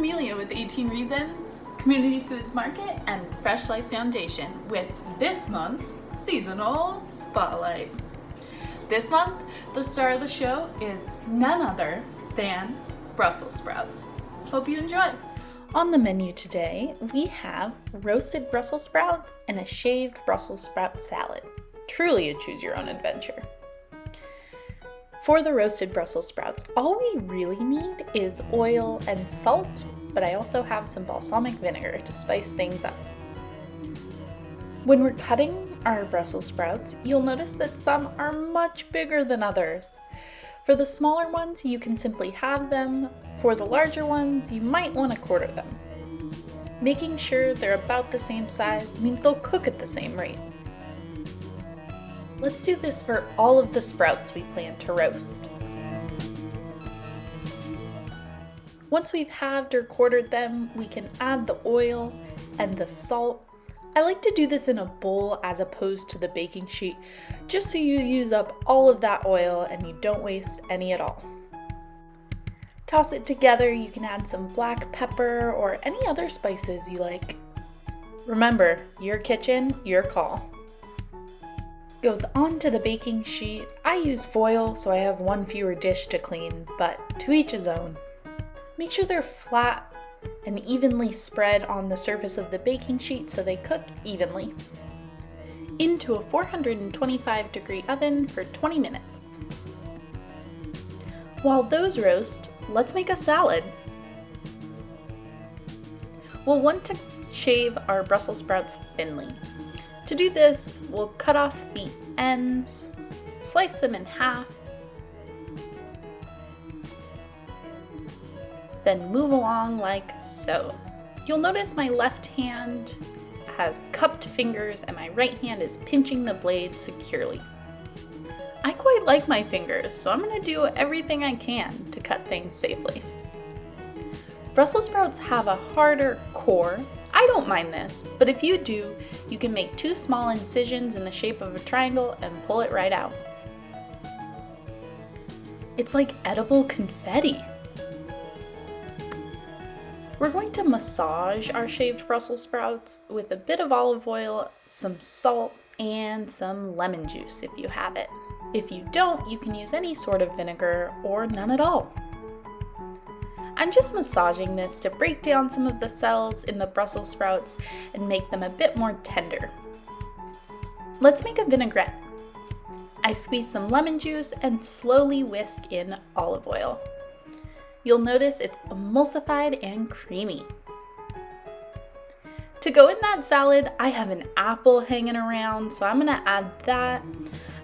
Amelia with 18 Reasons, Community Foods Market, and Fresh Life Foundation with this month's Seasonal Spotlight. This month, the star of the show is none other than Brussels sprouts. Hope you enjoy. On the menu today, we have roasted Brussels sprouts and a shaved Brussels sprout salad. Truly a choose your own adventure. For the roasted Brussels sprouts, all we really need is oil and salt, but I also have some balsamic vinegar to spice things up. When we're cutting our Brussels sprouts, you'll notice that some are much bigger than others. For the smaller ones, you can simply halve them. For the larger ones, you might want to quarter them. Making sure they're about the same size means they'll cook at the same rate. Let's do this for all of the sprouts we plan to roast. Once we've halved or quartered them, we can add the oil and the salt. I like to do this in a bowl as opposed to the baking sheet, just so you use up all of that oil and you don't waste any at all. Toss it together. You can add some black pepper or any other spices you like. Remember, your kitchen, your call. Goes onto the baking sheet. I use foil so I have one fewer dish to clean, but to each his own. Make sure they're flat and evenly spread on the surface of the baking sheet so they cook evenly. Into a 425-degree oven for 20 minutes. While those roast, let's make a salad. We'll want to shave our Brussels sprouts thinly. To do this, we'll cut off the ends, slice them in half, then move along like so. You'll notice my left hand has cupped fingers and my right hand is pinching the blade securely. I quite like my fingers, so I'm going to do everything I can to cut things safely. Brussels sprouts have a harder core. I don't mind this, but if you do, you can make 2 small incisions in the shape of a triangle and pull it right out. It's like edible confetti. We're going to massage our shaved Brussels sprouts with a bit of olive oil, some salt, and some lemon juice if you have it. If you don't, you can use any sort of vinegar or none at all. I'm just massaging this to break down some of the cells in the Brussels sprouts and make them a bit more tender. Let's make a vinaigrette. I squeeze some lemon juice and slowly whisk in olive oil. You'll notice it's emulsified and creamy. To go in that salad, I have an apple hanging around, so I'm going to add that.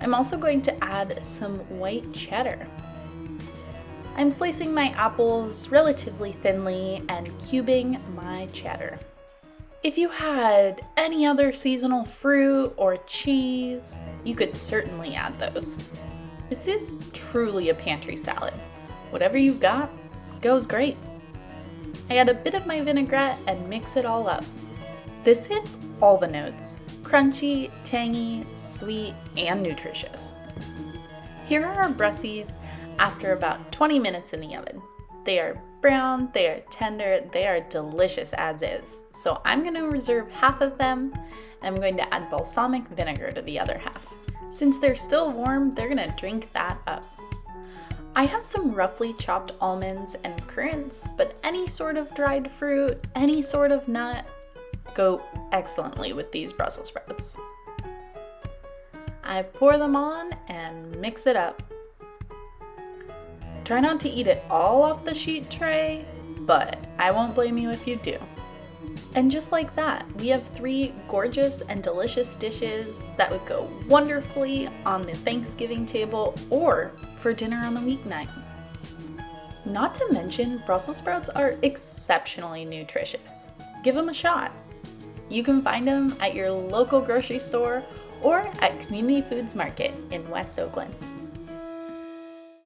I'm also going to add some white cheddar. I'm slicing my apples relatively thinly and cubing my cheddar. If you had any other seasonal fruit or cheese, you could certainly add those. This is truly a pantry salad. Whatever you've got goes great. I add a bit of my vinaigrette and mix it all up. This hits all the notes: crunchy, tangy, sweet, and nutritious. Here are our Brussies after about 20 minutes in the oven. They are brown, they are tender, they are delicious as is. So I'm going to reserve half of them, and I'm going to add balsamic vinegar to the other half. Since they're still warm, they're going to drink that up. I have some roughly chopped almonds and currants, but any sort of dried fruit, any sort of nut, go excellently with these Brussels sprouts. I pour them on and mix it up. Try not to eat it all off the sheet tray, but I won't blame you if you do. And just like that, we have 3 gorgeous and delicious dishes that would go wonderfully on the Thanksgiving table or for dinner on the weeknight. Not to mention, Brussels sprouts are exceptionally nutritious. Give them a shot. You can find them at your local grocery store or at Community Foods Market in West Oakland.